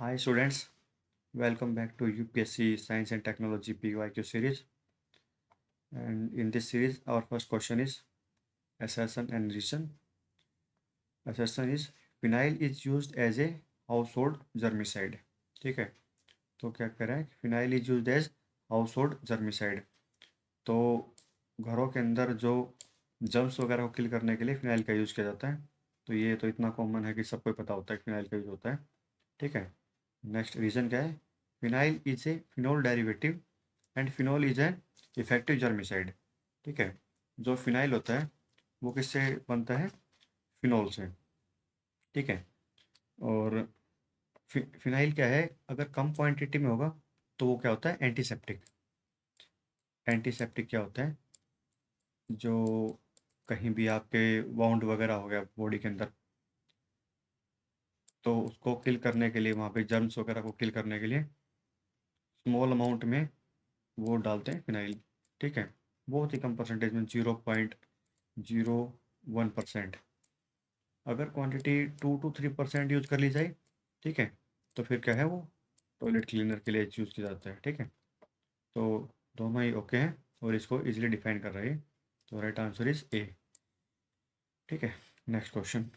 Hi students, welcome back to UPSC Science and Technology PYQ series. And in this series, our first question is assertion and reason. Assertion is phenyl is used as a household germicide. ठीक है, तो क्या कह रहा है? Phenyl is use as household germicide. तो घरों के अंदर जो जर्म्स वगैरह को किल करने के लिए फिनाइल का यूज़ किया जाता है। तो ये तो इतना कॉमन है कि सबको पता होता है कि फिनाइल का यूज़ होता है। ठीक है, नेक्स्ट रीज़न क्या है? Phenyl is a phenol derivative and phenol is a effective germicide. ठीक है, जो फिनाइल होता है वो किससे बनता है? फिनोल से। ठीक है, और फिनाइल क्या है? अगर कम क्वांटिटी में होगा तो वो क्या होता है? एंटीसेप्टिक। एंटीसेप्टिक क्या होता है? जो कहीं भी आपके वाउंड वगैरह हो गया बॉडी के अंदर, तो उसको किल करने के लिए, वहाँ पे जर्म्स वगैरह को किल करने के लिए स्मॉल अमाउंट में वो डालते हैं फिनाइल। ठीक है, बहुत ही कम परसेंटेज में, 0.01%। अगर क्वांटिटी 2 to 3% यूज़ कर ली जाए, ठीक है, तो फिर क्या है, वो टॉयलेट क्लीनर के लिए यूज़ किया जाता है। ठीक है, तो दोनों ही ओके हैं और इसको इजीली डिफाइन कर रहे हैं। तो राइट आंसर इज ए। ठीक है, next question.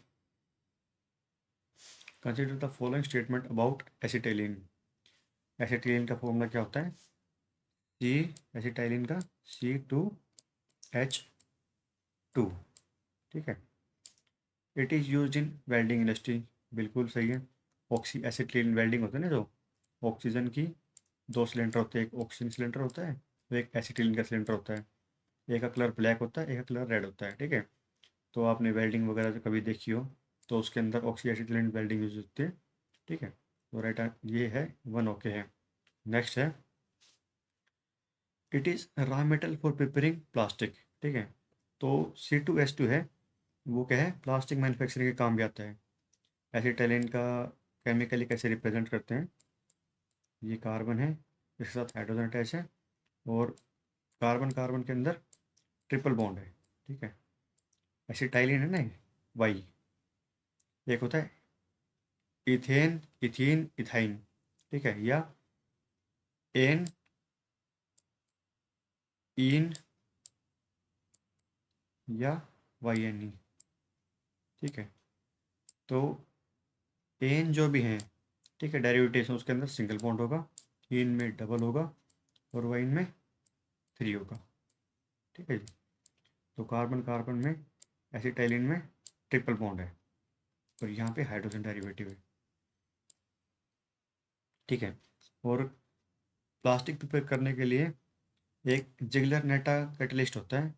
Consider the following statement about acetylene. Acetylene का फॉर्मूला क्या होता है? सी, एसिटाइलिन का C2H2। ठीक है, it is use in welding industry. बिल्कुल सही है। ऑक्सी एसिटिलीन वेल्डिंग होता है ना, जो ऑक्सीजन की दो सिलेंडर होते हैं, एक ऑक्सीजन सिलेंडर होता है तो एक एसिटिलीन का सिलेंडर होता है। एक का कलर ब्लैक होता है, एक का कलर रेड होता है। ठीक है, तो आपने वेल्डिंग वगैरह जो कभी देखी हो तो उसके अंदर ऑक्सी एसिटिलीन वेल्डिंग यूज होती है। ठीक है, तो राइट ये है, वन ओके है। नेक्स्ट है, it is raw metal for preparing plastic. ठीक है, तो C2H2 है, वो क्या है? प्लास्टिक मैन्युफैक्चरिंग के काम भी आता है। एसिटाइलिन का केमिकली कैसे रिप्रेजेंट करते हैं? ये कार्बन है, इसके साथ हाइड्रोजन अटैच है, और कार्बन कार्बन के अंदर ट्रिपल बॉन्ड है। ठीक है, एसिटाइलिन है ना, वाई। एक होता है इथेन, इथीन, इथाइन। ठीक है, या एन, इन, या वाई एन ई। ठीक है, तो एन जो भी हैं, ठीक है, डेरिवेटिव उसके अंदर सिंगल बॉन्ड होगा, इन में डबल होगा, और वाइन में थ्री होगा। ठीक है जी, तो कार्बन कार्बन में, एसिटाइलिन में ट्रिपल बॉन्ड है, और यहाँ पे हाइड्रोजन डेरिवेटिव है। ठीक है, और प्लास्टिक प्रिपेयर करने के लिए एक जिगलर नेटा कैटलिस्ट होता है।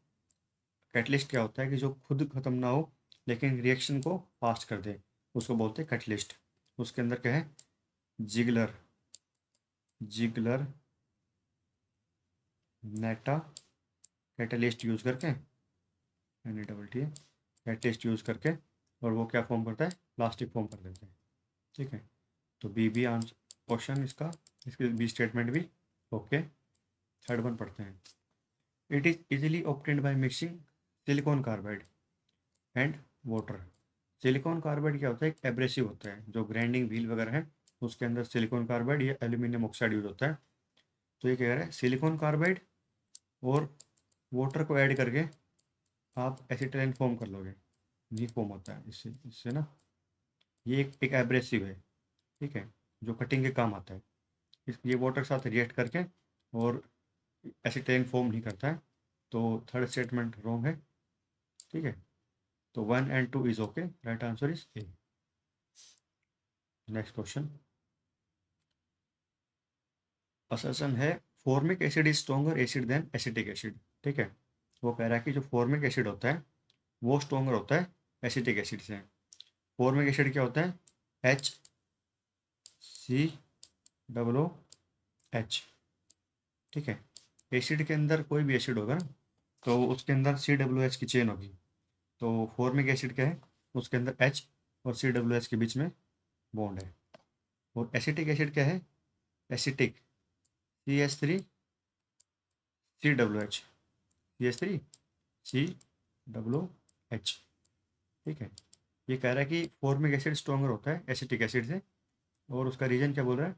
कैटलिस्ट क्या होता है कि जो खुद खत्म ना हो लेकिन रिएक्शन को फास्ट कर दे, उसको बोलते हैं कैटलिस्ट। उसके अंदर क्या है? जिगलर, जिगलर नेटा कैटलिस्ट यूज करके, NaT कैटलिस्ट यूज करके, और वो क्या फॉर्म करता है? प्लास्टिक फॉर्म कर देते हैं। ठीक है, तो बी आंसर क्वेश्चन इसका, इसके बी स्टेटमेंट भी ओके। थर्ड वन पढ़ते हैं। It is easily obtained by mixing silicon carbide and water. Silicon carbide क्या होता है? एक एब्रेसिव होता है, जो ग्राइंडिंग व्हील वगैरह है उसके अंदर सिलिकॉन कार्बाइड या एल्यूमिनियम ऑक्साइड यूज होता है। तो ये कह रहा है सिलिकॉन कार्बाइड और वाटर को ऐड करके आप एसिटाइलिन फॉर्म कर लोगे। ये फॉर्म होता है इससे, इससे ना, ये एक एब्रेसिव है। ठीक है, जो कटिंग के काम आता है। ये वाटर के साथ रिएक्ट करके और एसिटाइलिन फॉर्म नहीं करता है। तो थर्ड स्टेटमेंट रॉन्ग है। ठीक है, तो 1 and 2 is okay, right answer is A. Next question. Assertion है formic acid is stronger acid than acetic acid. ठीक है, वो कह रहा है कि जो फॉर्मिक एसिड होता है वो स्ट्रॉन्गर होता है एसिटिक एसिड से। फॉर्मिक एसिड क्या होता है? HCOOH। ठीक है, एसिड के अंदर कोई भी एसिड होगा ना, तो उसके अंदर COOH की चेन होगी। तो फॉर्मिक एसिड क्या है? उसके अंदर H और COOH के बीच में बॉन्ड है। और एसिटिक एसिड क्या है? Acetic CH3COOH, CH3COOH। ठीक है, ये कह रहा है कि फॉर्मिक एसिड स्ट्रॉन्गर होता है एसिटिक एसिड से, और उसका रीजन क्या बोल रहा है,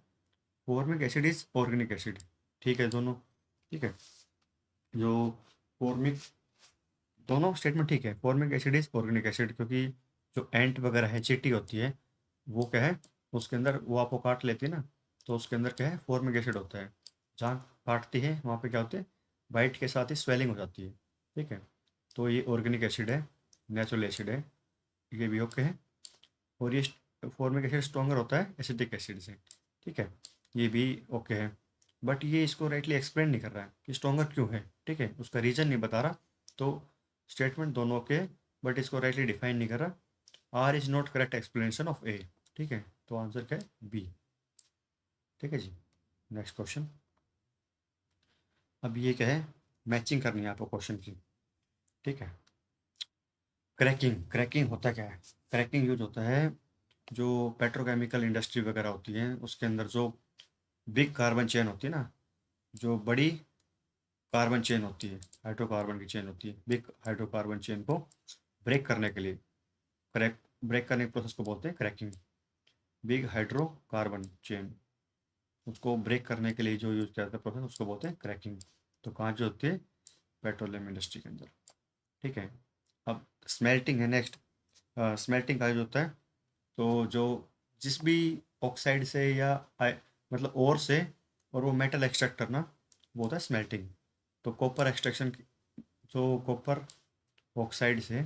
formic acid is organic acid. ठीक है दोनों, ठीक है, जो फॉर्मिक, दोनों स्टेटमेंट ठीक है, formic acid is organic acid, क्योंकि जो एंट वगैरह है, चींटी होती है, वो क्या है, उसके अंदर वो आपको काट लेती है ना, तो उसके अंदर क्या है, फॉर्मिक एसिड होता है। जहाँ काटती है वहाँ पे क्या होते हैं, बाइट के साथ ही स्वेलिंग हो जाती है। ठीक है, तो ये ऑर्गेनिक एसिड है, नेचुरल एसिड है, ये भी ओके है। और ये फॉर्मिक एसिड स्ट्रॉन्गर होता है एसिटिक एसिड से। ठीक है, ये भी ओके है। बट ये इसको राइटली एक्सप्लेन नहीं कर रहा है कि स्ट्रॉन्गर क्यों है, ठीक है, उसका रीज़न नहीं बता रहा। तो स्टेटमेंट दोनों के, बट इसको राइटली डिफाइन नहीं कर रहा। R is not correct explanation of A. ठीक है, तो आंसर क्या है, बी। ठीक है जी, नेक्स्ट क्वेश्चन। अब ये क्या है, मैचिंग करनी है आपको क्वेश्चन की। ठीक है, क्रैकिंग, क्रैकिंग होता क्या है, क्रैकिंग यूज होता है जो पेट्रोकेमिकल इंडस्ट्री वगैरह होती है, उसके अंदर जो बिग कार्बन चेन होती है ना, जो बड़ी कार्बन चेन होती है, हाइड्रोकार्बन की चेन होती है, बिग हाइड्रोकार्बन चेन को ब्रेक करने के लिए, क्रैक, ब्रेक करने के प्रोसेस को बोलते हैं क्रैकिंग। बिग हाइड्रोकार्बन चेन, उसको ब्रेक करने के लिए जो यूज़ किया जाता है प्रोसेस, उसको बोलते हैं क्रैकिंग। तो कहाँ जो होती है, पेट्रोलियम इंडस्ट्री के अंदर। ठीक है, अब स्मेल्टिंग है नेक्स्ट। स्मेल्टिंग का जो होता है, तो जो जिस भी ऑक्साइड से या मतलब ओर से, और वो मेटल एक्सट्रैक्ट करना, वो होता है स्मेल्टिंग। तो कॉपर एक्सट्रैक्शन, जो कॉपर ऑक्साइड से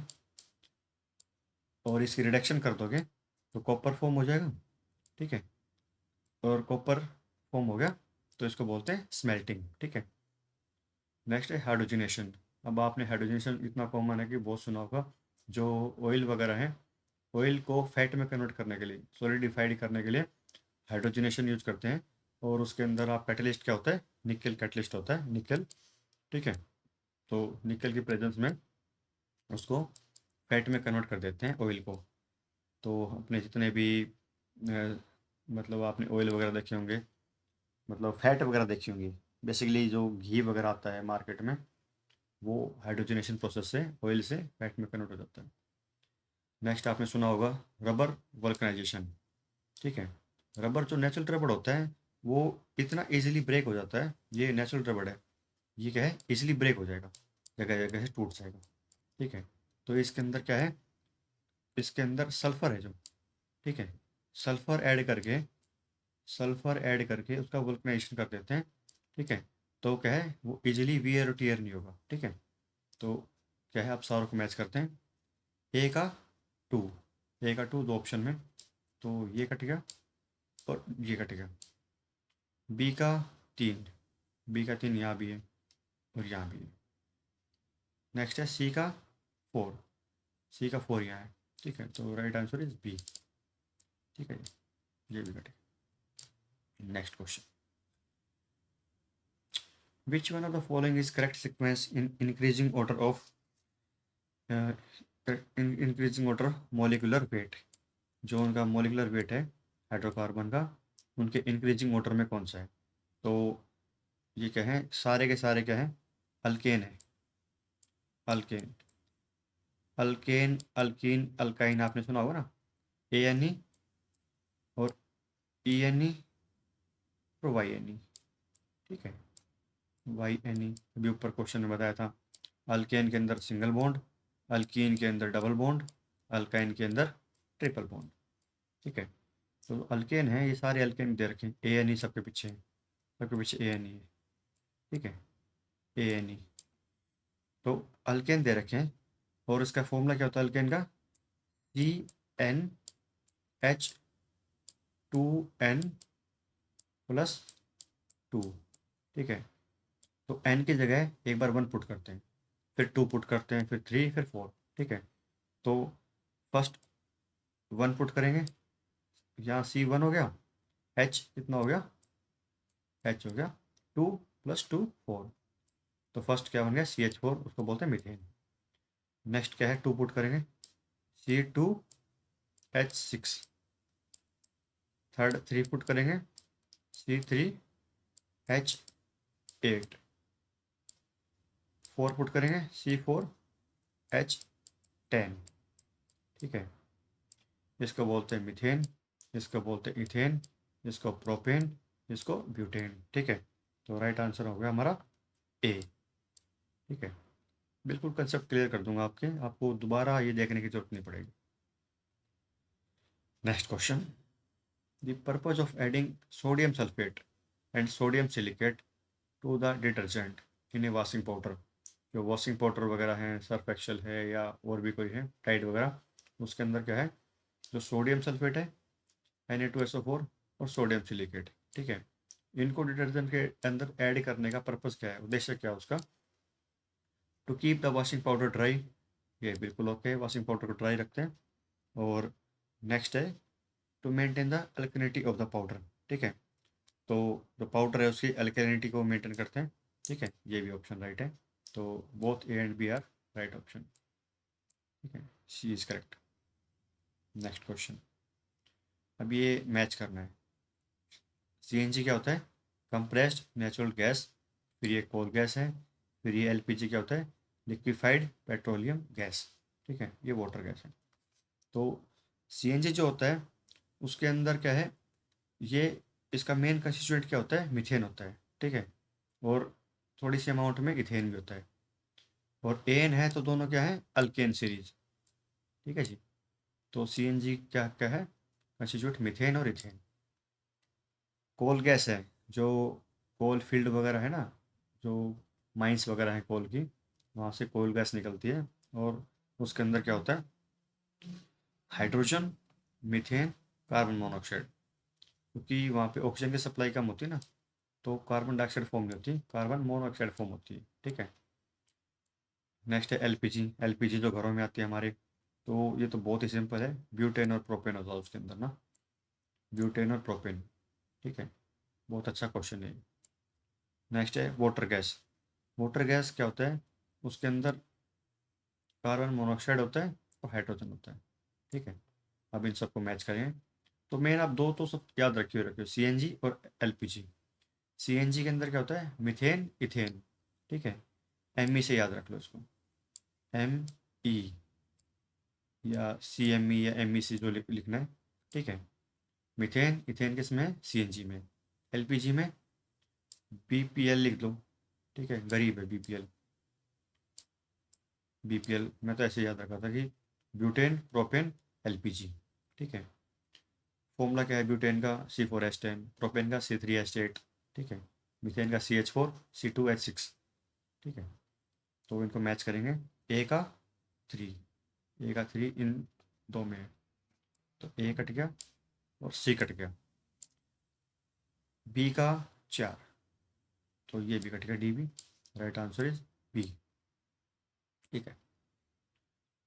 और इसकी रिडक्शन कर दोगे तो कॉपर फॉर्म हो जाएगा। ठीक है, और कॉपर फॉर्म हो गया तो इसको बोलते हैं स्मेल्टिंग। ठीक है, नेक्स्ट है हाइड्रोजनेशन। अब आपने हाइड्रोजनेशन इतना कॉमन है कि बहुत सुना होगा। जो ऑयल वगैरह है, ऑयल को फैट में कन्वर्ट करने के लिए, सॉलिडिफाइड करने के लिए हाइड्रोजनेशन यूज करते हैं। और उसके अंदर आप कैटलिस्ट क्या होता है, निकल कैटलिस्ट होता है, निकल। ठीक है, तो निकल की प्रेजेंस में उसको फैट में कन्वर्ट कर देते हैं ऑयल को। तो अपने जितने भी मतलब आपने ऑयल वगैरह देखे होंगे, मतलब फैट वगैरह देखी होंगी, बेसिकली जो घी वगैरह आता है मार्केट में, वो हाइड्रोजनेशन प्रोसेस से ऑयल से फैट में कन्वर्ट हो जाता है। नेक्स्ट आपने सुना होगा रबर वल्कनाइजेशन। ठीक है, रबर जो नेचुरल रबर होता है, वो इतना इजीली ब्रेक हो जाता है, ये नेचुरल रबर है, ये क्या है, इजीली ब्रेक हो जाएगा, जगह जगह से टूट जाएगा। ठीक है, तो इसके अंदर क्या है, इसके अंदर सल्फर है जो, ठीक है, सल्फर ऐड करके, सल्फर ऐड करके उसका वल्कनाइजेशन कर देते हैं। ठीक है, तो क्या है, वो इजीली वियर और टीयर नहीं होगा। ठीक है, तो क्या है, आप सारों को मैच करते हैं, ए का टू, ए का टू दो ऑप्शन में, तो ये कटेगा और ये कटेगा। बी का तीन, बी का तीन यहाँ भी है और यहाँ भी है। नेक्स्ट है सी का फोर, सी का फोर यहाँ है। ठीक है, तो राइट आंसर इज बी। ठीक है, ये भी कटेगा। Next question, which one of the following is correct sequence in increasing order of, increasing order molecular weight. जो उनका मोलिकुलर वेट है हाइड्रोकार्बन का, उनके इंक्रीजिंग ऑर्डर में कौन सा है। तो ये क्या है, सारे के सारे क्या है, अल्केन है, अल्केन, अल्केन, अल्कीन, अल्काइन आपने सुना होगा ना, ए एन ई और ई एन ई और वाई एन ई। ठीक है, वाई एन ई अभी ऊपर क्वेश्चन में बताया था। अल्केन के अंदर सिंगल बॉन्ड, अल्कीन के अंदर डबल बॉन्ड, अल्काइन के अंदर ट्रिपल बॉन्ड। ठीक है, तो अल्केन है, ये सारे अल्केन दे रखे हैं, ए एन ई सबके पीछे है, सबके पीछे ए एन ई है। ठीक है, ए एन ई, तो अल्केन दे रखे हैं, और इसका फॉर्मूला क्या होता है अल्केन का, C N H two N plus two. ठीक है, तो एन की जगह एक बार वन पुट करते हैं, फिर टू पुट करते हैं, फिर थ्री, फिर फोर। ठीक है, तो फर्स्ट वन पुट करेंगे, यहाँ सी वन हो गया, एच कितना हो गया, एच हो गया टू प्लस टू फोर, तो फर्स्ट क्या बन गया, सी एच फोर, उसको बोलते हैं मीथेन। नेक्स्ट क्या है, टू पुट करेंगे, C two H six, third three put करेंगे, C three H eight, four put करेंगे, सी फोर एच टेन। ठीक है, इसको बोलते हैं मीथेन। इसको बोलते हैं इथेन, इसको प्रोपेन, इसको ब्यूटेन। ठीक है, तो राइट आंसर हो गया हमारा ए। ठीक है, बिल्कुल कंसेप्ट क्लियर कर दूंगा आपके, आपको दोबारा ये देखने की जरूरत नहीं पड़ेगी। Next question, the purpose of adding sodium sulphate and sodium silicate to the detergent in a washing powder. जो वॉशिंग पाउडर वगैरह हैं, सर्फ एक्सेल है या और भी कोई है टाइड वगैरह, उसके अंदर क्या है, जो सोडियम सल्फेट है Na2SO4 और सोडियम सिलिकेट। ठीक है, इनको डिटर्जेंट के अंदर ऐड करने का पर्पज़ क्या है, उद्देश्य क्या है उसका? To keep the washing powder dry, ये बिल्कुल ओके, वॉशिंग पाउडर को ड्राई रखते हैं। और नेक्स्ट है to maintain the alkalinity of the powder. ठीक है, तो जो पाउडर है उसकी अल्कलिनिटी को मेंटेन करते हैं। ठीक है, ये भी ऑप्शन राइट है, तो both A and B are right option. ठीक है, C is correct. Next question, अब ये मैच करना है। सीएनजी क्या होता है? Compressed natural gas. फिर ये कोल गैस है। फिर ये एलपीजी क्या होता है? Liquefied petroleum gas. ठीक है, ये वाटर गैस है। तो सीएनजी जो होता है उसके अंदर क्या है, ये इसका मेन कंस्टिट्यूएंट क्या होता है? मीथेन होता है। ठीक है, और थोड़ी सी अमाउंट में इथेन भी होता है। और एन है तो दोनों क्या है? Alkane series. ठीक है जी, तो सीएनजी क्या क्या है? कंस्टिट्यूट मीथेन और इथेन। कोल गैस है, जो कोल फील्ड वगैरह है ना, जो माइंस वगैरह है कोल की, वहाँ से कोल गैस निकलती है। और उसके अंदर क्या होता है? Hydrogen, methane, carbon monoxide. क्योंकि वहाँ पे ऑक्सीजन की सप्लाई कम होती है ना, तो कार्बन डाइऑक्साइड फॉर्म नहीं होती, कार्बन मोनोऑक्साइड फॉर्म होती है। ठीक है, नेक्स्ट है एलपीजी। एलपीजी जो घरों में आती है हमारे, तो ये तो बहुत ही सिंपल है, ब्यूटेन और प्रोपेन होता है उसके अंदर ना, ब्यूटेन और प्रोपेन। ठीक है, बहुत अच्छा क्वेश्चन है। नेक्स्ट है वाटर गैस। वाटर गैस क्या होता है? उसके अंदर कार्बन मोनोऑक्साइड होता है और हाइड्रोजन होता है। ठीक है, अब इन सबको मैच करें, तो मेन आप दो तो सब याद रखिए सीएनजी और एलपीजी। सीएनजी के अंदर क्या होता है? Methane, ethane. ठीक है, एमई से याद रख लो इसको, एम ई या सी एम ई या एम ई सी जो लिखना है। ठीक है, मीथेन इथेन किस में है? सीएनजी में। एलपीजी में बीपीएल लिख दो। ठीक है, गरीब है बीपीएल। बीपीएल मैं तो ऐसे याद रखा था कि ब्यूटेन, प्रोपेन, एलपीजी। ठीक है, फॉर्मूला क्या है ब्यूटेन का? C4H10, प्रोपेन का C3H8। ठीक है, मीथेन का CH4 C2H6। ठीक है, तो इनको मैच करेंगे। ए का 3, ए का 3 इन दो में है, तो ए कट गया और सी कट गया। बी का 4, तो ये भी कट गया, डी भी। Right answer is B. ठीक है,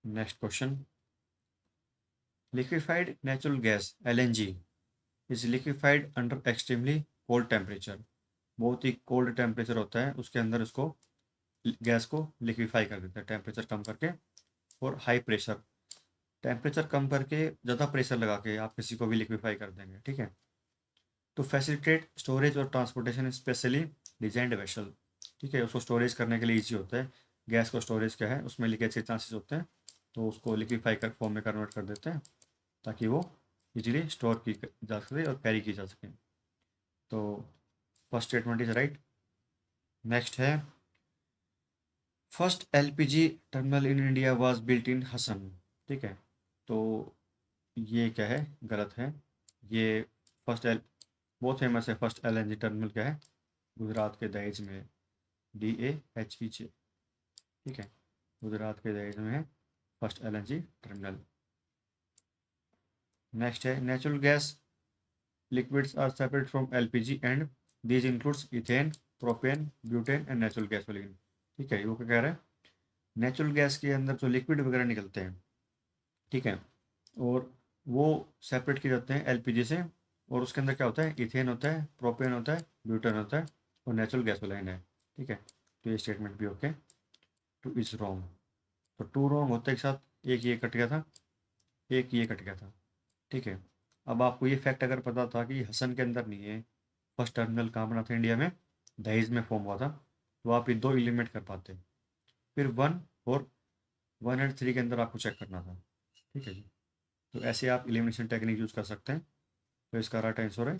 next question, liquefied natural gas LNG is liquefied under extremely cold temperature. बहुत ही कोल्ड टेम्परेचर होता है उसके अंदर, उसको गैस को लिक्विफाई कर देते हैं टेम्परेचर कम करके। और हाई प्रेशर, टेम्परेचर कम करके ज़्यादा प्रेशर लगा के आप किसी को भी लिक्विफाई कर देंगे। ठीक है, टू फैसिलिटेट स्टोरेज और ट्रांसपोर्टेशन स्पेशली डिजाइंड वेसल। ठीक है, उसको स्टोरेज करने के लिए ईजी होता है। गैस को स्टोरेज क्या है, उसमें लीकेज के चांसेस होते हैं, तो उसको लिक्विफाई कर फॉर्म में कन्वर्ट कर देते हैं ताकि वो इजीली स्टोर की जा सके और कैरी की जा सके। तो first statement is right. Next है, first LPG terminal in India was built in Hassan. ठीक है, तो ये क्या है? गलत है। ये फर्स्ट एल बहुत फेमस है, फर्स्ट एलएनजी टर्मिनल क्या है? गुजरात के दहेज में है, DAHEJ। ठीक है, गुजरात के दहेज में है फर्स्ट एलएनजी टर्मिनल। नेक्स्ट है, natural gas liquids are separate from LPG and these includes ethane, propane, butane and natural gasoline. ठीक है, वो क्या कह रहा है? नेचुरल गैस के अंदर जो लिक्विड वगैरह निकलते हैं, ठीक है, और वो सेपरेट किए जाते हैं एलपीजी से। और उसके अंदर क्या होता है? इथेन होता है, प्रोपेन होता है, ब्यूटेन होता है और नेचुरल गैसोलीन है। ठीक है, तो ये स्टेटमेंट भी ओके। टू इज रॉन्ग, तो टू रॉन्ग होते एक साथ, एक ये कट गया था, एक ये कट गया था। ठीक है, अब आपको ये फैक्ट अगर पता था कि हसन के अंदर नहीं है, फर्स्ट टर्मिनल कहाँ बना था इंडिया में? दहेज में फॉर्म हुआ था, तो आप ये दो एलिमिनेट कर पाते। फिर 1 और 1 एंड 3 के अंदर आपको चेक करना था। ठीक है जी, तो ऐसे आप एलिमिनेशन टेक्निक यूज़ कर सकते हैं। तो इसका राइट आंसर है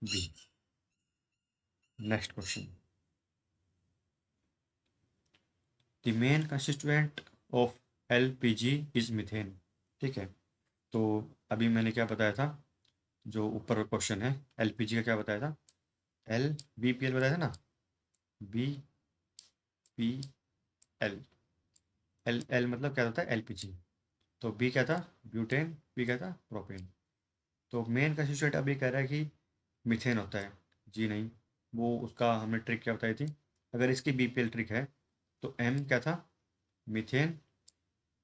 B. Next question, the main constituent of LPG is methane. ठीक है, तो अभी मैंने क्या बताया था, जो ऊपर क्वेश्चन है एलपीजी का क्या बताया था, एल बीपीएल बताया था ना, B P L, L L मतलब क्या होता है एलपीजी, तो बी क्या था ब्यूटेन, बी क्या था प्रोपेन। तो मेन कंस्टिट्यूएंट अभी कह रहा है कि मीथेन होता है, जी नहीं, वो उसका हमने ट्रिक क्या बताई थी, अगर इसकी बीपीएल ट्रिक है तो एम क्या था मीथेन,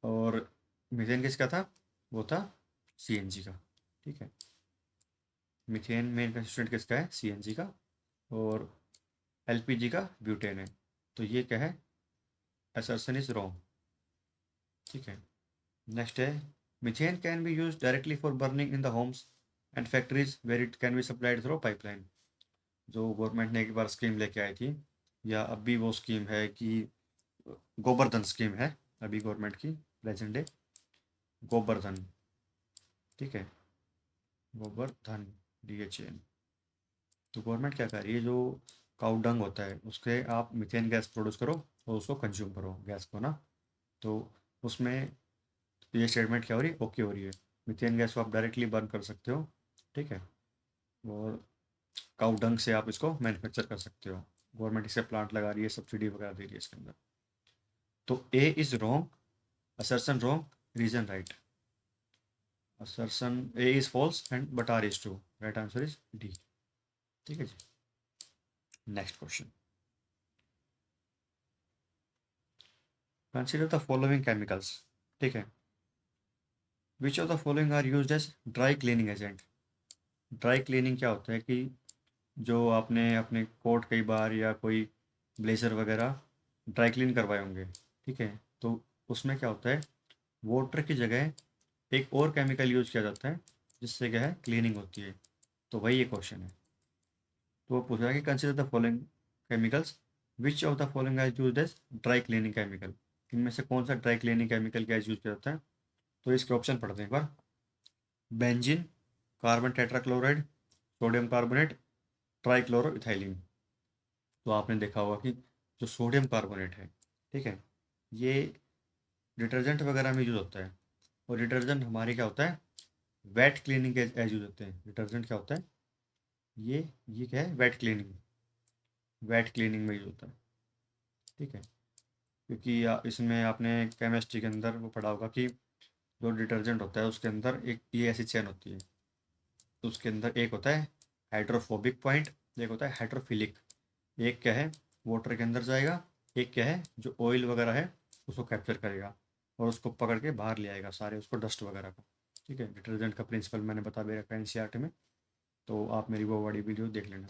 और मीथेन किसका था, वो था सीएनजी का। ठीक है, मीथेन मेन कंस्टिट्यूएंट किसका है सीएनजी का, और एलपीजी का ब्यूटेन है। तो ये क्या है, असर्शन इज रॉन्ग। ठीक है, नेक्स्ट है, methane can be use directly for burning in the homes and factories where it can be supplied through pipeline. जो गवर्नमेंट ने एक बार स्कीम लेके आई थी, या अभी वो स्कीम है कि गोबर्धन स्कीम है अभी गवर्नमेंट की प्रेजेंट डे, गोबर्धन। ठीक है, गोबर्धन DHAN। तो गवर्नमेंट क्या कर रही है, जो काउ डंग होता है उसके आप मीथेन गैस प्रोड्यूस करो और उसको कंज्यूम करो गैस को ना। तो उसमें ये स्टेटमेंट क्या हो रही है, ओके हो रही है, मीथेन गैस को आप डायरेक्टली बर्न कर सकते हो। ठीक है, और काउ डंग से आप इसको मैन्युफैक्चर कर सकते हो, गवर्नमेंट इसे प्लांट लगा रही है, सब्सिडी वगैरह दे रही है इसके अंदर। तो A is wrong, assertion wrong, reason right. Assertion A is false and but R is true, right answer is D. ठीक है जी, next question, consider the following chemicals. ठीक है, which of the following are used as dry cleaning agent. Dry cleaning क्या होता है कि जो आपने अपने कोट कई बार या कोई ब्लेजर वगैरह ड्राई क्लीन करवाए होंगे। ठीक है, तो उसमें क्या होता है, वाटर की जगह एक और केमिकल यूज किया जाता है जिससे क्या है क्लीनिंग होती है। तो वही ये क्वेश्चन है, तो वो पूछ रहा है कि consider the following chemicals, which of the following are used as dry cleaning chemical. इनमें से कौन सा dry cleaning chemical gas use किया जाता है। तो इसके ऑप्शन पढ़ते हैं एक बार, benzene, carbon tetrachloride, sodium carbonate, trichloroethylene. तो आपने देखा होगा कि जो सोडियम कार्बोनेट है, ठीक है, ये डिटर्जेंट वगैरह में यूज होता है, और डिटर्जेंट हमारे क्या होता है वेट क्लीनिंग के एज यूज होते हैं। डिटर्जेंट क्या होता है, ये क्या है वेट क्लीनिंग, वेट क्लीनिंग में यूज होता है। ठीक है, क्योंकि इसमें आपने केमिस्ट्री के अंदर वो पढ़ा होगा कि जो डिटर्जेंट होता है उसके अंदर एक ये ऐसी चेन होती है, तो उसके अंदर एक होता है हाइड्रोफोबिक पॉइंट, एक होता है हाइड्रोफिलिक। एक क्या है वाटर के अंदर जाएगा, एक क्या है जो ऑयल वगैरह है उसको कैप्चर करेगा और उसको पकड़ के बाहर ले आएगा सारे उसको डस्ट वगैरह को। ठीक है, डिटर्जेंट का प्रिंसिपल मैंने बता दे रखा है एनसीईआरटी में, तो आप मेरी वो वाली वीडियो देख लेना।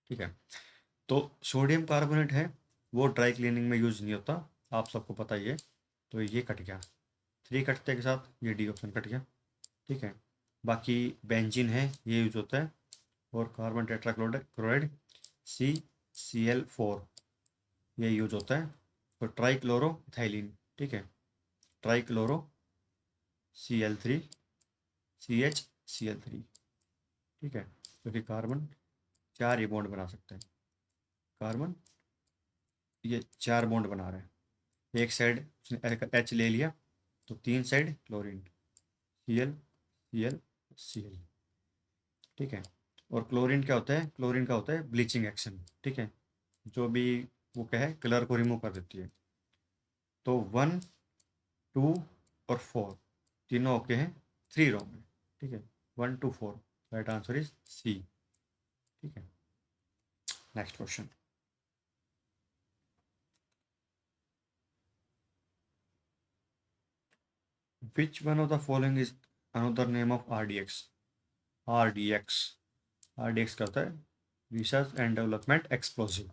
ठीक है, तो सोडियम कार्बोनेट है वो ड्राई क्लीनिंग में यूज़ नहीं होता, आप सबको पता ही है। तो ये कट गया, थ्री कटते के साथ ये डी ऑप्शन कट गया। ठीक है, बाकी बेंजीन है ये यूज होता है, और कार्बन टेट्राक्लोराइड CCl4 ये यूज होता है, और ट्राइक्लोरो इथाइलिन। ठीक है, ट्राइक्लोरो CL3 CHCl3। ठीक है, क्योंकि कार्बन चार ये बॉन्ड बना सकते हैं, कार्बन ये चार बॉन्ड बना रहे हैं, एक साइड उसने H ले लिया तो तीन side chlorine, Cl Cl Cl। ठीक है, और क्लोरीन क्या होता है, क्लोरीन का होता है ब्लीचिंग एक्शन। ठीक है, जो भी वो क्या है कलर को रिमूव कर देती है। तो 1 2 और 4 तीनों ओके हैं, थ्री रॉन्ग है। ठीक है, 1 2 4, राइट आंसर इज सी। ठीक है, next question, which one of the following is another name of RDX। RDX, RDX का होता है रिसर्च एंड डेवलपमेंट एक्सप्लोसिव।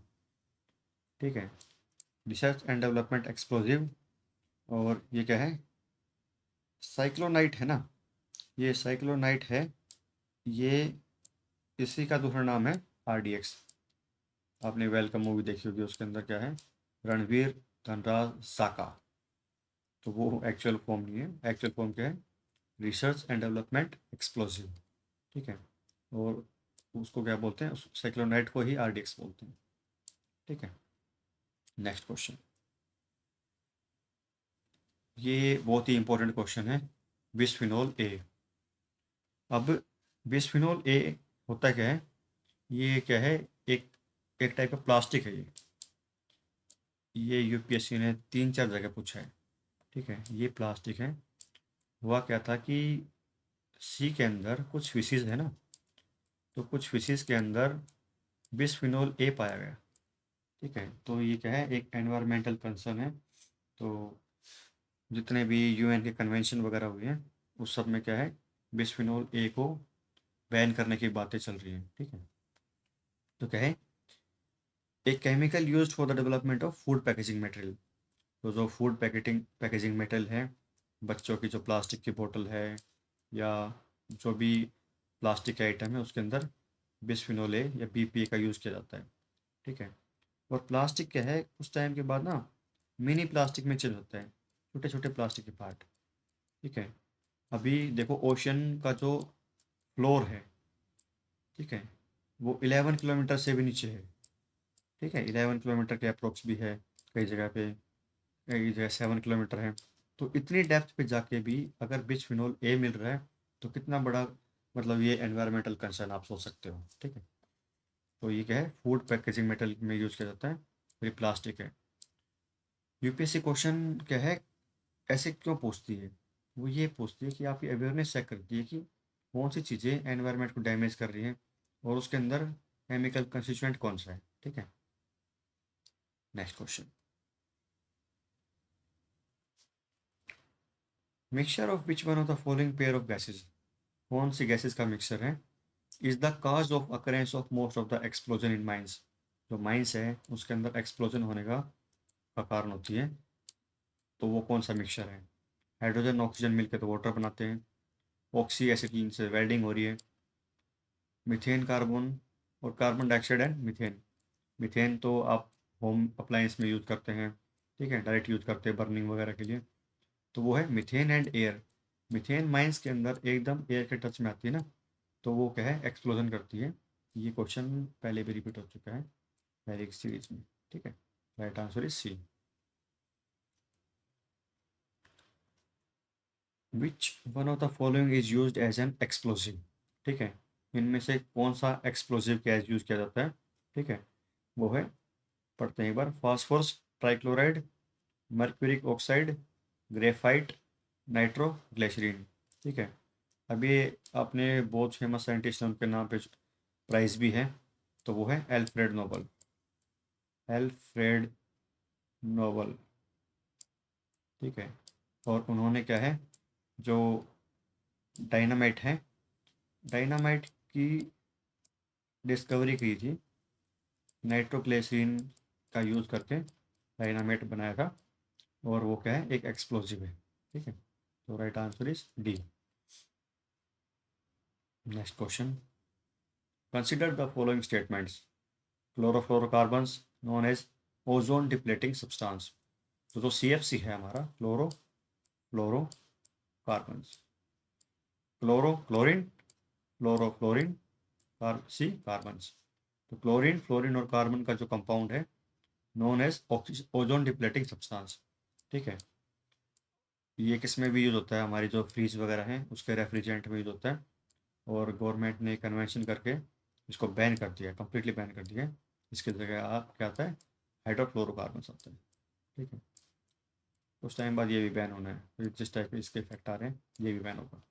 ठीक है, रिसर्च एंड डेवलपमेंट एक्सप्लोसिव, और ये क्या है साइक्लोनाइट है ना, ये साइक्लोनाइट है, ये इसी का दूसरा नाम है RDX। आपने वेलकम मूवी देखी होगी, उसके अंदर क्या है रणवीर धनराज साका, तो वो एक्चुअल फॉर्म नहीं है, एक्चुअल फॉर्म क्या है रिसर्च एंड डेवलपमेंट एक्सप्लोसिव। ठीक है, और उसको क्या बोलते हैं, उस साइक्लोनाइट को ही RDX बोलते हैं। ठीक है, नेक्स्ट क्वेश्चन। ये बहुत ही इंपॉर्टेंट क्वेश्चन है, बिस्फिनोल ए। अब बिस्फिनोल ए होता क्या है, ये क्या है, एक एक टाइप का प्लास्टिक है ये यूपीएससी ने 3-4 जगह पूछा है। ठीक है, ये प्लास्टिक है। हुआ क्या था कि सी के अंदर कुछ फिशेज है ना, तो कुछ फिशेज के अंदर बिस्फिनोल ए पाया गया। ठीक है, तो ये क्या है, एक एनवायरमेंटल कंसर्न है। तो जितने भी यूएन के कन्वेंशन वगैरह हुए हैं, उस सब में क्या है, बिस्फिनोल ए को बैन करने की बातें चल रही हैं। ठीक है, तो क्या है, एक chemical used for the development of food packaging material. तो जो फूड पैकेटिंग पैकेजिंग मटेरियल है, बच्चों की जो प्लास्टिक की बोतल है या जो भी प्लास्टिक के आइटम है, उसके अंदर बिस्फिनोल ए या बीपीए का यूज़ किया जाता है। ठीक है, और प्लास्टिक क्या है, उस टाइम के बाद ना मिनी प्लास्टिक में चेंज होता है, छोटे छोटे प्लास्टिक के पार्ट। ठीक है, अभी देखो ओशन का जो फ्लोर है, ठीक है, वो 11 किलोमीटर से भी नीचे है। ठीक है, 11 किलोमीटर के अप्रोक्स भी है कई जगह पे, कई जगह 7 किलोमीटर है। तो इतनी डेप्थ पे जाके भी अगर बिस्फिनोल ए मिल रहा है, तो कितना बड़ा, मतलब ये एनवायरमेंटल कंसर्न आप सोच सकते हो। ठीक है, तो ये क्या है, फूड पैकेजिंग मेटल में यूज़ किया जाता है, और ये प्लास्टिक है। यूपीएससी क्वेश्चन क्या है, ऐसे क्यों पूछती है, वो ये पूछती है कि आपकी अवेयरनेस चेक करती है कि कौन सी चीज़ें एनवायरनमेंट को डैमेज कर रही हैं, और उसके अंदर केमिकल कंस्टिट्यूएंट कौन सा है। ठीक है, next question. Mixture of which one of the following pair of gases, कौन सी गैसेज का मिक्सचर है, is the cause of occurrence of most of the explosion in mines. जो माइंस है उसके अंदर एक्सप्लोजन होने का कारण होती है, तो वो कौन सा मिक्सचर है। हाइड्रोजन ऑक्सीजन मिलकर तो वाटर बनाते हैं, ऑक्सी एसिटिलीन से वेल्डिंग हो रही है, मीथेन कार्बन और carbon dioxide and methane. Methane तो आप होम अप्लायंस में यूज़ करते हैं, ठीक है, डायरेक्ट यूज़ करते हैं बर्निंग वगैरह के लिए। तो वो है methane and air. Methane mines के अंदर एकदम एयर के टच में आती है ना, तो वो क्या है, एक्सप्लोजन करती है। ये क्वेश्चन पहले भी रिपीट हो चुका है पहले की सीरीज में। ठीक है, right answer is C. Which one of the following is used as an explosive. ठीक है, इनमें से कौन सा एक्सप्लोसिव गैस यूज किया जाता है। ठीक है, वो है, पढ़ते हैं एक बार, phosphorus trichloride, mercuric oxide, graphite, nitroglycerine. ठीक है, अभी आपने बहुत फेमस साइंटिस्ट हैं, उनके नाम पे प्राइज भी है, तो वो है एल्फ्रेड नोबल। Alfred Nobel. ठीक है, और उन्होंने क्या है, जो डायनामाइट है, डायनामाइट की डिस्कवरी की थी, नाइट्रोग्लिसरीन का यूज़ करके डायनामाइट बनाया था, और वो क्या है, एक एक्सप्लोजिव है। ठीक है, तो right answer is D. Next question. Consider the following statements. Chlorofluorocarbons known as ozone depleting substance. तो जो CFC है हमारा, chlorofluorocarbons, chlorine, chlorofluorine, C carbons. तो क्लोरीन, फ्लोरीन और कार्बन का जो कंपाउंड है, known as ozone depleting substance. ठीक है, ये किस में भी यूज होता है, हमारी जो फ्रीज वगैरह हैं उसके रेफ्रिजरेंट में यूज होता है, और गवर्नमेंट ने कन्वेंशन करके इसको बैन कर दिया, कम्प्लीटली बैन कर दिया है। इसकी जगह आप क्या आता है, हाइड्रोफ्लोरोकार्बन आता है। ठीक है, उस टाइम बाद ये भी बैन होना है, फिर जिस टाइप के इसके इफेक्ट आ रहे हैं ये भी बैन होगा।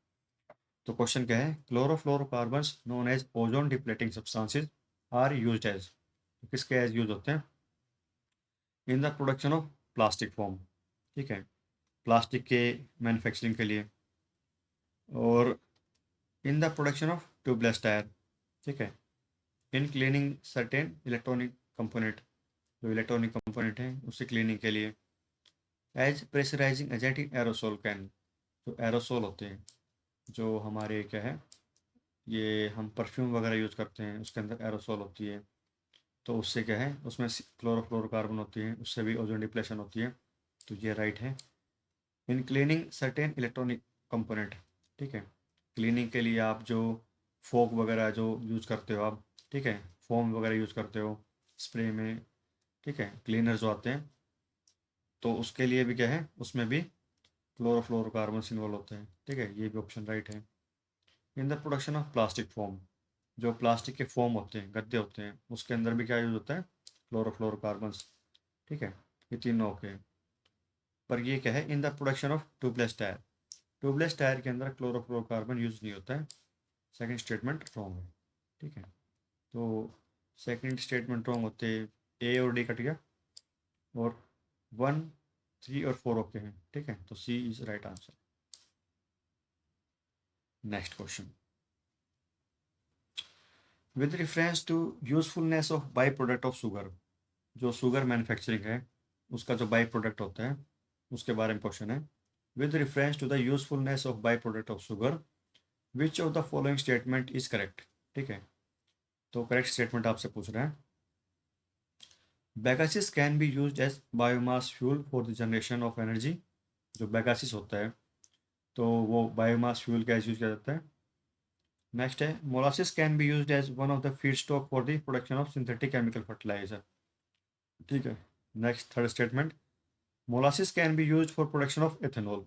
तो क्वेश्चन क्या है, chlorofluorocarbons known as ozone depleting substances are used as, किसके एज यूज होते हैं, in the production of plastic foam. ठीक है, प्लास्टिक के मैन्युफैक्चरिंग के लिए, और in the production of tubeless tyre. ठीक है, in cleaning certain electronic component, जो इलेक्ट्रॉनिक कंपोनेंट हैं उससे क्लीनिंग के लिए, as pressurising agent in aerosol can. जो एरोसोल होते हैं, जो हमारे क्या है, ये हम परफ्यूम वगैरह यूज़ करते हैं, उसके अंदर एरोसोल होती है, तो उससे क्या है, उसमें क्लोरोफ्लोरोकार्बन होती है, उससे भी ओजोन डिप्लेशन होती है। तो ये राइट है। In cleaning certain electronic component. ठीक है, क्लीनिंग के लिए आप जो फोक वगैरह जो यूज़ करते हो आप, ठीक है, फोम वगैरह यूज़ करते हो स्प्रे में, ठीक है, क्लीनर जो आते हैं, तो उसके लिए भी क्या है, उसमें भी क्लोरोफ्लोरोकार्बन इन्वॉल्व होते हैं, ठीक है, ये भी ऑप्शन राइट है। इन the production of plastic foam, जो प्लास्टिक के फोम होते हैं, गद्दे होते हैं, उसके अंदर भी क्या यूज़ होता है, क्लोरोफ्लोरोकार्बन्स, ठीक है, ये तीनों ओके। पर ये क्या है, इन the production of tubeless tyre, tubeless tyre के अंदर क्लोरोफ्लोरोकार्बन यूज़ नहीं होता है। सेकंड स्टेटमेंट रॉन्ग है, ठीक है। तो सेकंड स्टेटमेंट रॉन्ग होते, ए और डी कट गया, और 1, 3 और 4 ओके हैं, ठीक है, तो C is right answer. Next question, with reference to usefulness of by product of sugar, जो शुगर मैन्युफैक्चरिंग है उसका जो बाई प्रोडक्ट होता है उसके बारे में क्वेश्चन है। With reference to the usefulness of by product of sugar, which of the following statement is correct, ठीक है, तो करेक्ट स्टेटमेंट आपसे पूछ रहे हैं। Bagasse can be use as biomass fuel for the generation of energy, जो bagasse होता है तो वो बायोमास फ्यूल गैस यूज किया जाता है। नेक्स्ट है, molasses can be use as one of the feedstock for the production of synthetic chemical fertiliser, ठीक है। Next third statement, molasses can be use for production of ethanol,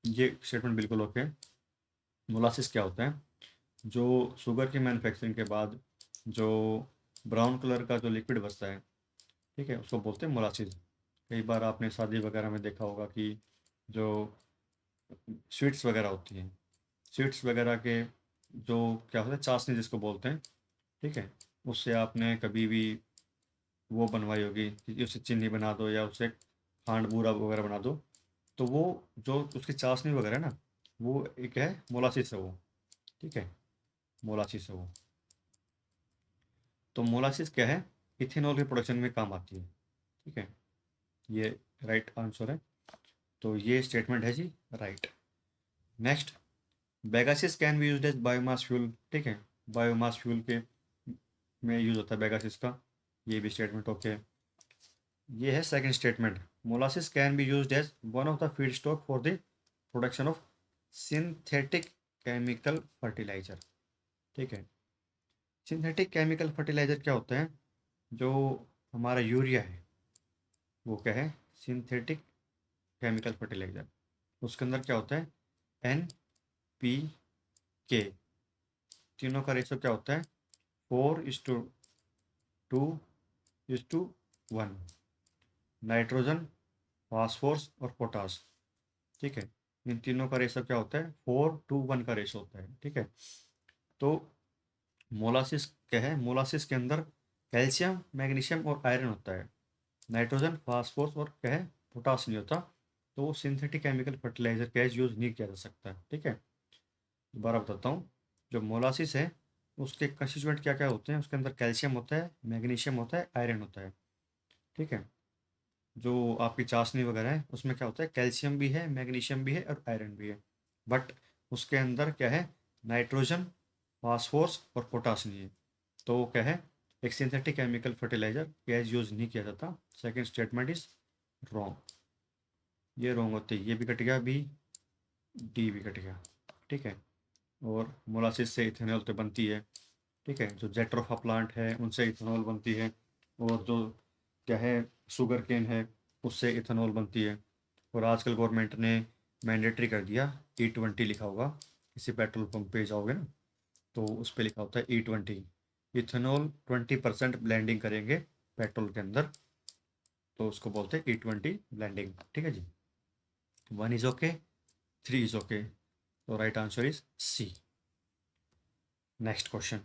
ये statement बिल्कुल okay. Molasses क्या होता है, जो sugar की manufacturing के बाद जो ब्राउन कलर का जो लिक्विड बचता है, ठीक है, उसको बोलते हैं मोलासिस। कई बार आपने शादी वगैरह में देखा होगा कि जो स्वीट्स वगैरह होती हैं, स्वीट्स वगैरह के जो क्या होता है, चाशनी जिसको बोलते हैं, ठीक है, उससे आपने कभी भी वो बनवाई होगी कि उससे चीनी बना दो या उससे खांड बूरा वगैरह बना दो, तो वो जो उसकी चाशनी वगैरह है ना, वो एक है मोलासिस है वो, ठीक है, मोलासिस है वो। तो मोलासिस क्या है, इथेनॉल के प्रोडक्शन में काम आती है, ठीक है, ये राइट आंसर है। तो ये स्टेटमेंट है जी right. Next, bagasse can be use as biomass fuel, ठीक है, बायोमास फ्यूल के में यूज होता है बेगासिस का, ये भी स्टेटमेंट ओके है। ये है second statement, molasses can be use as one of the feedstock for the production of synthetic chemical fertiliser, ठीक है। सिंथेटिक केमिकल फर्टिलाइजर क्या होता है, जो हमारा यूरिया है वो क्या है, सिंथेटिक केमिकल फर्टिलाइजर, उसके अंदर क्या होता है, NPK, तीनों का रेशो क्या होता है, 4:2:1, नाइट्रोजन, फास्फोरस और पोटास, ठीक है, इन तीनों का रेशो क्या होता है, 4:1 का रेशो होता है, ठीक है। तो मोलासिस क्या है, मोलासिस के अंदर कैल्शियम, मैग्नीशियम और आयरन होता है, नाइट्रोजन, फास्फोरस और क्या है, पोटास नहीं होता, तो वो synthetic chemical fertiliser as use नहीं किया जा सकता, ठीक है। दोबारा बताता हूँ, जो मोलासिस है उसके कंस्टिट्यूएंट क्या क्या होते हैं, उसके अंदर कैल्शियम होता है, मैग्नीशियम होता है, आयरन होता है, ठीक है। जो आपकी चाशनी वगैरह है उसमें क्या होता है, कैल्शियम भी है, मैग्नीशियम भी है और आयरन भी है, बट उसके अंदर क्या है, नाइट्रोजन, फास्फोरस और पोटास नहीं है, तो वो क्या है, एक synthetic chemical fertiliser as use नहीं किया जाता। सेकेंड स्टेटमेंट इज रॉन्ग, ये रॉन्ग होते, ये भी कट गया, बी डी भी कट गया, ठीक है। और मोलासिस से इथेनॉल तो बनती है, ठीक है, जो जेट्रोफा प्लांट है उनसे इथेनॉल बनती है, और जो क्या है, शुगर केन है उससे इथेनॉल बनती है। और आजकल गवर्नमेंट ने मैंडेटरी कर दिया, E20 लिखा होगा, किसी पेट्रोल पंप पे जाओगे ना तो उस पर लिखा होता है E20, इथेनॉल 20% ब्लेंडिंग करेंगे पेट्रोल के अंदर, तो उसको बोलते हैं E20 ब्लेंडिंग, ठीक है जी। 1 इज ओके, 3 इज ओके, तो right answer is C. Next question,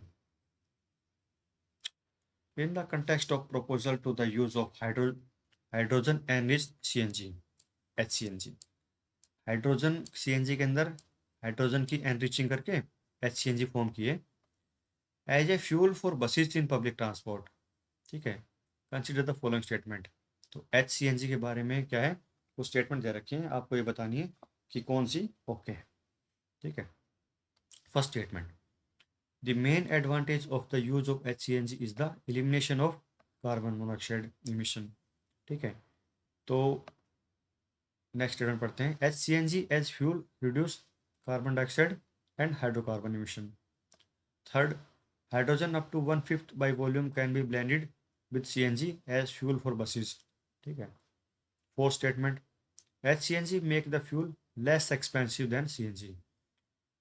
in the context of proposal to the use of hydrogen enriched CNG, HCNG, hydrogen CNG के अंदर हाइड्रोजन की एनरिचिंग करके HCNG फॉर्म किए as a fuel for buses in public transport, ठीक है, consider the following statement. तो HCNG के बारे में क्या है, वो स्टेटमेंट दे रखे हैं, आपको ये बतानी है कि कौन सी ओके है, ठीक है। First statement, the main advantage of the use of HCNG is the elimination of carbon monoxide emission, ठीक है। तो नेक्स्ट स्टेटमेंट पढ़ते हैं, HCNG as fuel reduce carbon dioxide and hydrocarbon emission. Third, hydrogen up to 1/5 by volume can be blended with CNG as fuel for buses. ठीक है। Fourth statement, HCNG make the fuel less expensive than CNG।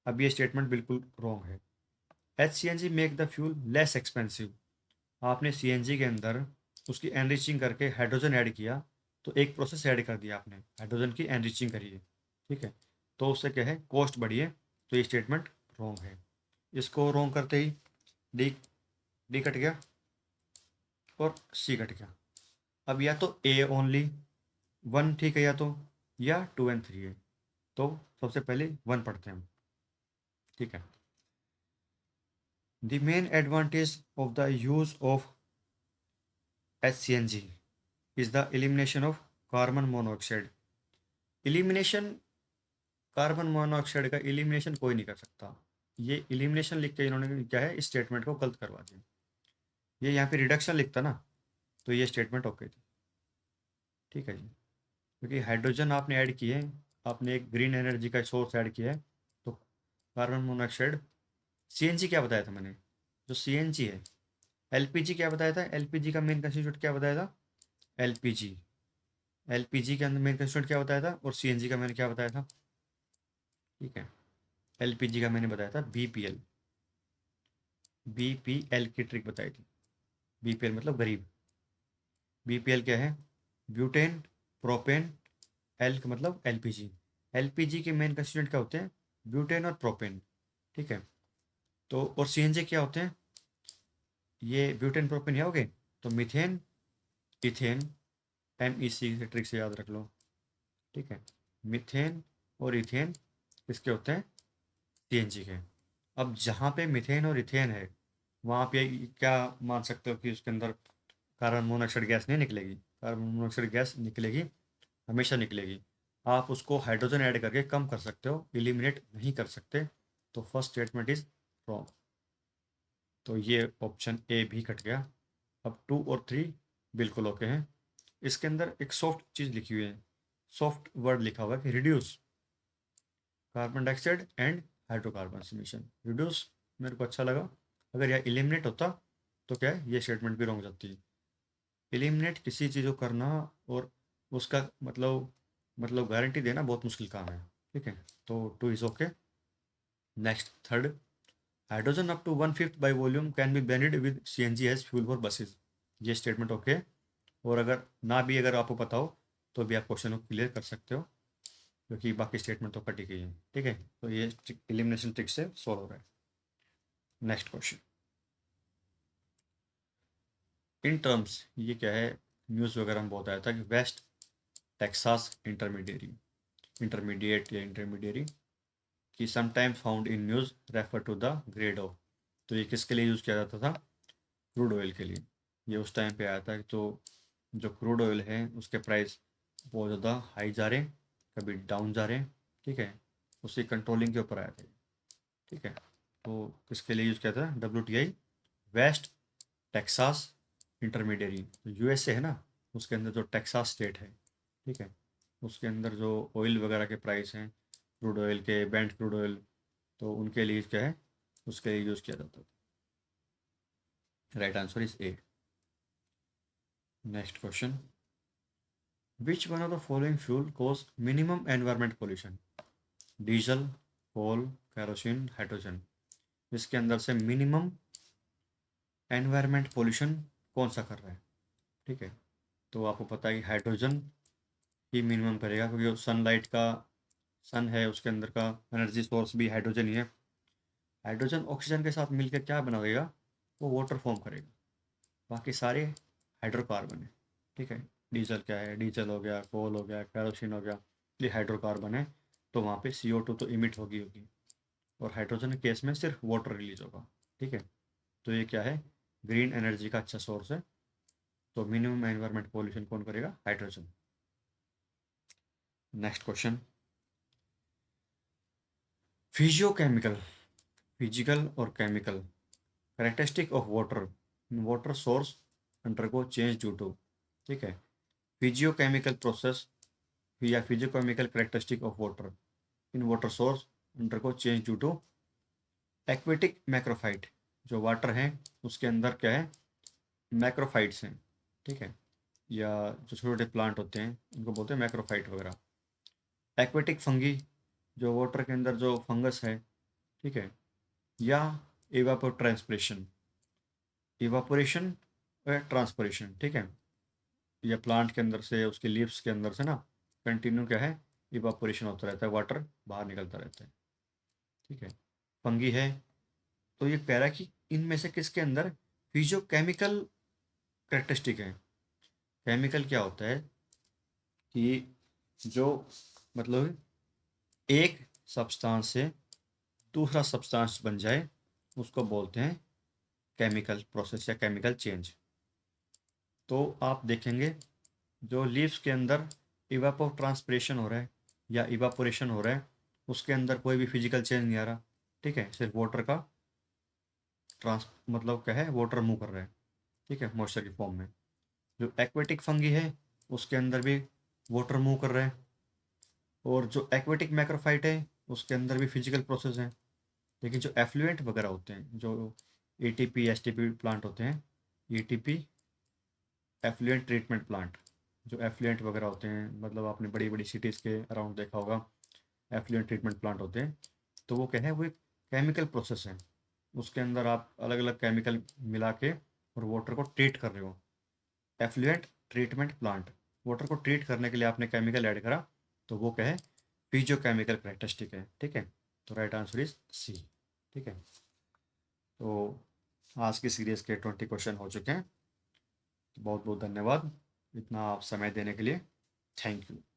अब ये statement बिल्कुल wrong है। HCNG make the fuel less expensive. आपने CNG के अंदर उसकी एनरिचिंग करके हाइड्रोजन ऐड किया, तो एक प्रोसेस ऐड कर दिया आपने, हाइड्रोजन की एनरिचिंग करिए। ठीक है। तो उससे क्या है, कॉस्ट बढ़ी है। तो ये स्टेटमेंट रॉन्ग है। इसको रॉन्ग करते ही डी डी कट गया और सी कट गया। अब या तो ए ओनली 1 ठीक है, या 2 एंड 3 है। तो सबसे पहले 1 पढ़ते हैं हम। ठीक है। The main advantage of the use of HCNG is the elimination of carbon monoxide. Elimination, carbon monoxide का एलिमिनेशन कोई नहीं कर सकता। ये एलिमिनेशन लिख के इन्होंने क्या है, इस स्टेटमेंट को गलत करवा दिया। ये यहाँ पे रिडक्शन लिखता ना, तो ये स्टेटमेंट ओके थी। ठीक है जी। क्योंकि हाइड्रोजन आपने ऐड किए, आपने एक ग्रीन एनर्जी का सोर्स ऐड किया है, तो कार्बन मोनोऑक्साइड, CNG क्या बताया था मैंने, जो CNG है, LPG क्या बताया था, LPG का मेन कंस्टिट्यूट क्या बताया था, LPG। LPG के अंदर मेन कंस्टिट्यूट क्या बताया था, और CNG का मैंने क्या बताया था। ठीक है। LPG का मैंने बताया था BPL। BPL की ट्रिक बताई थी। BPL मतलब गरीब। BPL क्या है, ब्यूटेन, प्रोपेन, एल का मतलब LPG। LPG के मेन कंस्टिट्यूएंट क्या होते हैं, ब्यूटेन और प्रोपेन। ठीक है। तो और CNG क्या होते हैं, ये ब्यूटेन प्रोपेन क्या हो गए, तो मीथेन, इथेन, MEC से ट्रिक से याद रख लो। ठीक है। मीथेन और इथेन किसके होते हैं, CNG के। अब जहाँ पे मीथेन और इथेन है, वहाँ पे क्या मान सकते हो कि उसके अंदर कार्बन मोनोऑक्साइड गैस नहीं निकलेगी। कार्बन मोनोऑक्साइड गैस निकलेगी, हमेशा निकलेगी। आप उसको हाइड्रोजन ऐड करके कम कर सकते हो, एलिमिनेट नहीं कर सकते। तो फर्स्ट स्टेटमेंट इज रॉन्ग। तो ये ऑप्शन ए भी कट गया। अब 2 और 3 बिल्कुल ओके हैं। इसके अंदर एक सॉफ्ट चीज़ लिखी हुई है, सॉफ्ट वर्ड लिखा हुआ है कि reduce carbon dioxide and hydrocarbon emission. Reduce मेरे को अच्छा लगा। अगर यह एलिमिनेट होता तो क्या है, ये स्टेटमेंट भी रॉन्ग हो जाती है। एलिमिनेट किसी चीज़ को करना और उसका मतलब गारंटी देना बहुत मुश्किल काम है। ठीक है। तो 2 is okay. Next third, hydrogen up to 1/5 by volume can be blended with CNG as fuel for buses. ये स्टेटमेंट ओके। और अगर ना भी अगर आपको पता हो तो भी आप क्वेश्चन को क्लियर कर सकते हो, क्योंकि बाकी स्टेटमेंट तो कटी गई है। ठीक है। तो ये एलिमिनेशन ट्रिक से सॉल्व हो रहा है। नेक्स्ट क्वेश्चन, इन टर्म्स, ये क्या है, न्यूज़ वगैरह में बहुत आया था कि वेस्ट टेक्सास इंटरमीडिएट या इंटरमीडिएरी की sometimes found in news refer to the grade of. तो ये किसके लिए यूज़ किया जाता था, क्रूड ऑयल के लिए। ये उस टाइम पे आया था, तो जो क्रूड ऑयल है उसके प्राइस बहुत ज़्यादा हाई जा रहे हैं, कभी डाउन जा रहे हैं। ठीक है। उसकी कंट्रोलिंग के ऊपर आया था। ठीक है। तो किसके लिए यूज़ किया था, WTI वेस्ट टेक्सास इंटरमीडियरी। तो USA है ना, उसके अंदर जो टेक्सास स्टेट है, ठीक है, उसके अंदर जो ऑयल वगैरह के प्राइस हैं, क्रूड ऑयल के, बेंट क्रूड ऑयल, तो उनके लिए क्या है, उसके लिए यूज़ किया जाता था। Right answer is A. Next question, which one of the following fuel cause minimum environment pollution. Diesel, coal, kerosene, hydrogen. इसके अंदर से मिनिमम एनवायरमेंट पोल्यूशन कौन सा कर रहा है। ठीक है। तो आपको पता है कि हाइड्रोजन ही मिनिमम करेगा, क्योंकि सनलाइट का, सन है उसके अंदर का एनर्जी सोर्स भी हाइड्रोजन ही है। हाइड्रोजन ऑक्सीजन के साथ मिलकर क्या बनाएगा, वो वाटर फॉर्म करेगा। बाकी सारे हाइड्रोकार्बन है। ठीक है। डीजल क्या है, डीजल हो गया, कोल हो गया, कैरोसिन हो गया, ये हाइड्रोकार्बन है। तो वहाँ पे CO2 तो इमिट होगी। और हाइड्रोजन के केस में सिर्फ वाटर रिलीज होगा। ठीक है। तो ये क्या है, ग्रीन एनर्जी का अच्छा सोर्स है। तो मिनिमम एनवायरमेंट पॉल्यूशन कौन करेगा, hydrogen. Next question, physicochemical, physical और chemical characteristic of water in water source undergo change due to. ठीक है। फिजियोकेमिकल प्रोसेस या physicochemical characteristic of water in water source undergo change due to aquatic macrophyte. जो water है उसके अंदर क्या है, मैक्रोफाइट्स हैं, ठीक है, या जो छोटे छोटे प्लांट होते हैं उनको बोलते हैं मैक्रोफाइट वगैरह। एक्वेटिक फंगी, जो वाटर के अंदर जो फंगस है, ठीक है, या इवापोट्रांसपिरेशन, इवापोरेशन या ट्रांसपिरेशन, ठीक है, या प्लांट के अंदर से, उसके लीव्स के अंदर से ना कंटिन्यू क्या है, इवापोरेशन होता रहता है, वाटर बाहर निकलता रहता है, ठीक है। फंगी है, तो ये कह रहा है कि इनमें से किसके अंदर फिजियोकेमिकल करेक्टरिस्टिक है। केमिकल क्या होता है कि जो मतलब एक सब्सटेंस से दूसरा सब्सटेंस बन जाए, उसको बोलते हैं केमिकल प्रोसेस या केमिकल चेंज। तो आप देखेंगे जो लीव्स के अंदर इवापोट्रांसपिरेशन हो रहा है या इवापोरेशन हो रहा है, उसके अंदर कोई भी फिजिकल चेंज नहीं आ रहा, ठीक है, सिर्फ वाटर का ट्रांस मतलब क्या है, वाटर मूव कर रहा है, ठीक है, मॉइस्चर की फॉर्म में। जो एक्वेटिक फंगी है उसके अंदर भी वाटर मूव कर रहा है, और जो एक्वेटिक मैक्रोफाइट है उसके अंदर भी फिजिकल प्रोसेस है। लेकिन जो एफ्लुएंट वगैरह होते हैं, जो एटीपी एसटीपी प्लांट होते हैं, एटीपी एफ्लुएंट ट्रीटमेंट प्लांट, जो एफ्लुएंट वगैरह होते हैं, मतलब आपने बड़ी बड़ी सिटीज़ के अराउंड देखा होगा, एफ्लुएंट ट्रीटमेंट प्लांट होते हैं, तो वो क्या है, वो एक केमिकल प्रोसेस है। उसके अंदर आप अलग अलग केमिकल मिला के और वाटर को ट्रीट कर रहे हो। एफ्लुएंट ट्रीटमेंट प्लांट, वाटर को ट्रीट करने के लिए आपने केमिकल ऐड करा, तो वो क्या है, फिजियोकेमिकल करेक्टरिस्टिक है, ठीक है। तो राइट आंसर इज सी, ठीक है। तो आज की सीरीज के 20 क्वेश्चन हो चुके हैं। बहुत बहुत धन्यवाद इतना आप समय देने के लिए। Thank you.